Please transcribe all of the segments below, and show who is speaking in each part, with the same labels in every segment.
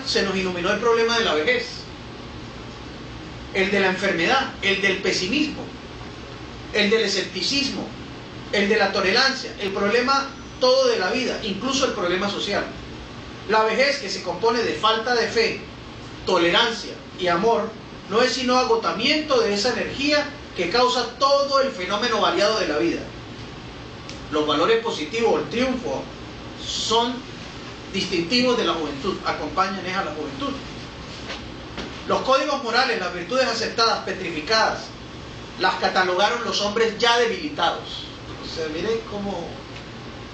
Speaker 1: se nos iluminó el problema de la vejez, el de la enfermedad, el del pesimismo, el del escepticismo, el de la tolerancia, el problema todo de la vida, incluso el problema social. La vejez, que se compone de falta de fe, tolerancia y amor, no es sino agotamiento de esa energía que causa todo el fenómeno variado de la vida. Los valores positivos, el triunfo, son distintivos de la juventud, acompañan a la juventud. Los códigos morales, las virtudes aceptadas, petrificadas, las catalogaron los hombres ya debilitados. O sea, miren cómo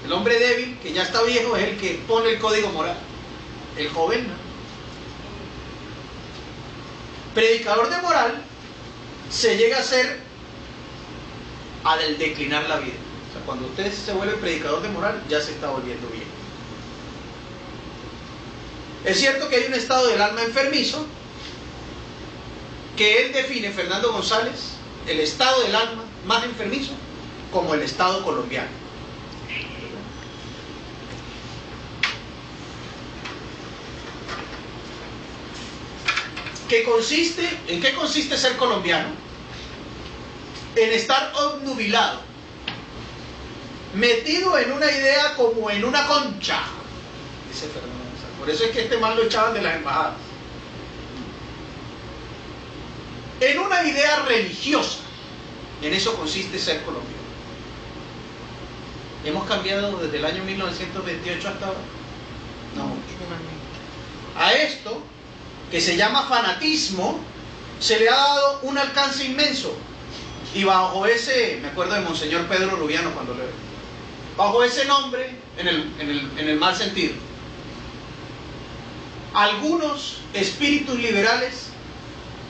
Speaker 1: el hombre débil, que ya está viejo, es el que pone el código moral. El joven no. Predicador de moral se llega a ser al declinar la vida. O sea, cuando usted se vuelve predicador de moral, ya se está volviendo viejo. Es cierto que hay un estado del alma enfermizo que él define, Fernando González, el estado del alma más enfermizo como el estado colombiano. ¿En qué consiste ser colombiano? En estar obnubilado, metido en una idea como en una concha, dice Fernando González. Por eso es que este mal lo echaban de las embajadas. En una idea religiosa. En eso consiste ser colombiano. ¿Hemos cambiado desde el año 1928 hasta ahora? No mucho. A esto, que se llama fanatismo, se le ha dado un alcance inmenso. Y bajo ese, me acuerdo de Monseñor Pedro Rubiano cuando le... Bajo ese nombre, en el mal sentido, algunos espíritus liberales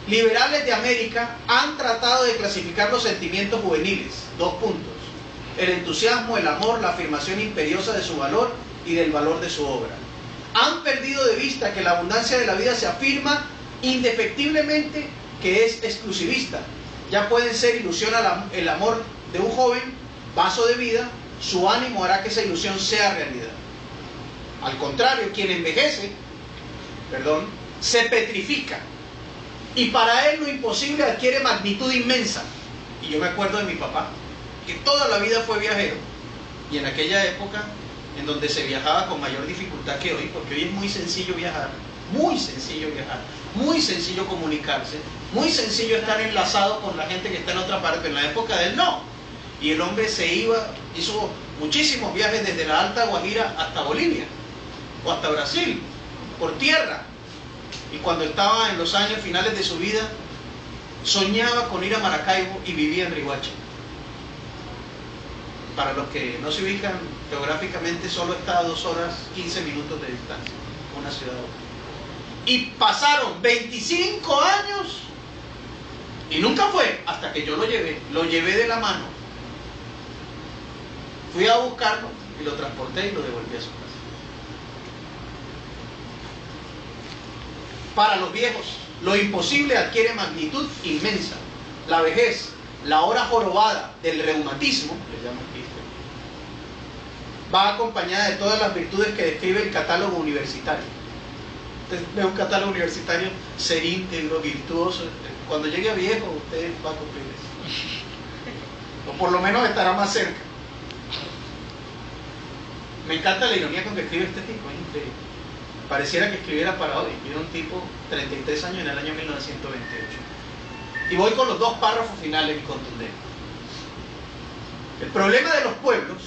Speaker 1: de América han tratado de clasificar los sentimientos juveniles. 2 puntos. El entusiasmo, el amor, la afirmación imperiosa de su valor y del valor de su obra. Han perdido de vista que la abundancia de la vida se afirma indefectiblemente, que es exclusivista. Ya pueden ser ilusión el amor de un joven, vaso de vida, su ánimo hará que esa ilusión sea realidad. Al contrario, quien envejece, se petrifica. Y para él lo imposible adquiere magnitud inmensa. Y yo me acuerdo de mi papá, que toda la vida fue viajero. Y en aquella época, en donde se viajaba con mayor dificultad que hoy, porque hoy es muy sencillo viajar, muy sencillo comunicarse, muy sencillo estar enlazado con la gente que está en otra parte. En la época de él no. Y el hombre se iba, hizo muchísimos viajes desde la Alta Guajira hasta Bolivia, o hasta Brasil, por tierra. Y cuando estaba en los años finales de su vida, soñaba con ir a Maracaibo y vivía en Riohacha. Para los que no se ubican geográficamente, solo está a 2 horas 15 minutos de distancia, una ciudad. Y pasaron 25 años y nunca fue, hasta que yo lo llevé de la mano. Fui a buscarlo y lo transporté y lo devolví a su casa. Para los viejos, lo imposible adquiere magnitud inmensa. La vejez, la hora jorobada del reumatismo, le llaman aquí, va acompañada de todas las virtudes que describe el catálogo universitario. Usted ve un catálogo universitario, ser íntegro, virtuoso. Cuando llegue a viejo, usted va a cumplir eso. O por lo menos estará más cerca. Me encanta la ironía con que escribe este tipo, es increíble. Pareciera que escribiera para hoy. Era un tipo, 33 años en el año 1928. Y voy con los 2 párrafos finales y contundentes. El problema de los pueblos,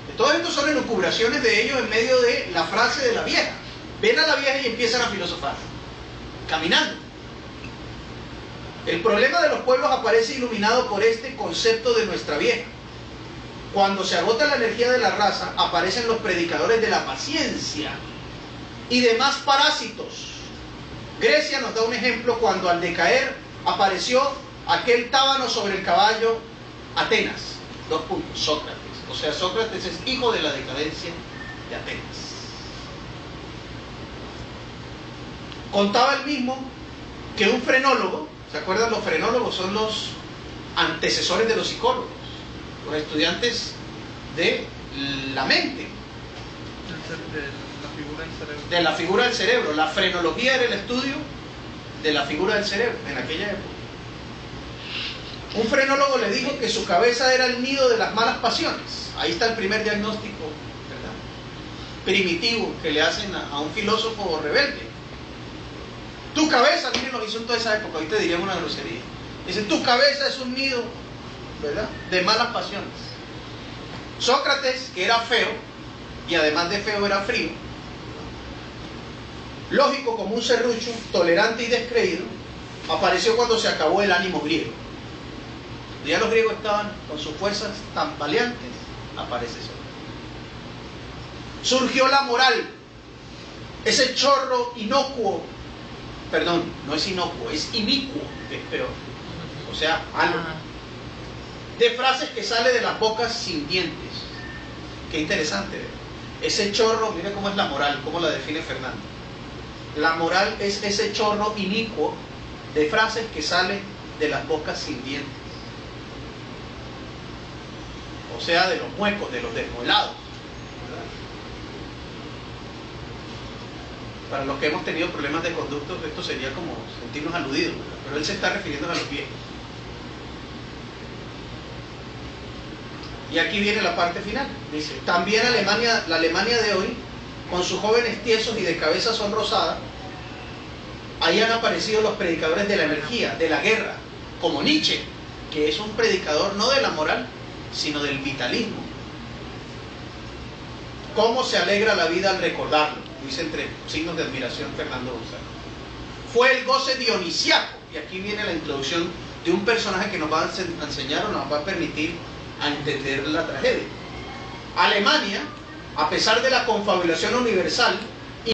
Speaker 1: que todos estos son elucubraciones de ellos en medio de la frase de la vieja. Ven a la vieja y empiezan a filosofar, caminando. El problema de los pueblos aparece iluminado por este concepto de nuestra vieja. Cuando se agota la energía de la raza, aparecen los predicadores de la paciencia y demás parásitos. Grecia nos da un ejemplo cuando al decaer apareció aquel tábano sobre el caballo Atenas. 2 puntos, Sócrates. O sea, Sócrates es hijo de la decadencia de Atenas. Contaba él mismo que un frenólogo, ¿se acuerdan? Los frenólogos son los antecesores de los psicólogos, los estudiantes de la mente.
Speaker 2: La figura del
Speaker 1: de la figura del cerebro. La frenología era el estudio de la figura del cerebro en aquella época. Un frenólogo le dijo que su cabeza era el nido de las malas pasiones. Ahí está el primer diagnóstico, ¿verdad?, primitivo que le hacen a un filósofo rebelde. Tu cabeza, miren lo que hizo en toda esa época, hoy te dirían una grosería. Dice, tu cabeza es un nido, ¿verdad?, de malas pasiones. Sócrates, que era feo, y además de feo era frío, lógico como un serrucho, tolerante y descreído, apareció cuando se acabó el ánimo griego. Ya los griegos estaban con sus fuerzas tambaleantes, aparece Sócrates. Surgió la moral, ese chorro inocuo, perdón, no es inocuo, es inicuo, que es peor, o sea, algo, de frases que sale de las bocas sin dientes. Qué interesante, ¿verdad? Ese chorro, mire cómo es la moral, cómo la define Fernando. La moral es ese chorro inicuo de frases que sale de las bocas sin dientes, o sea, de los muecos, de los desmuelados. Para los que hemos tenido problemas de conducto, esto sería como sentirnos aludidos, ¿verdad? Pero él se está refiriendo a los viejos. Y aquí viene la parte final. Dice, también Alemania, la Alemania de hoy, con sus jóvenes tiesos y de cabeza sonrosada, ahí han aparecido los predicadores de la energía, de la guerra, como Nietzsche, que es un predicador no de la moral, sino del vitalismo. ¿Cómo se alegra la vida al recordarlo?, dice entre signos de admiración Fernando González. Fue el goce dionisiaco, y aquí viene la introducción de un personaje que nos va a enseñar o nos va a permitir a entender la tragedia. Alemania, a pesar de la confabulación universal,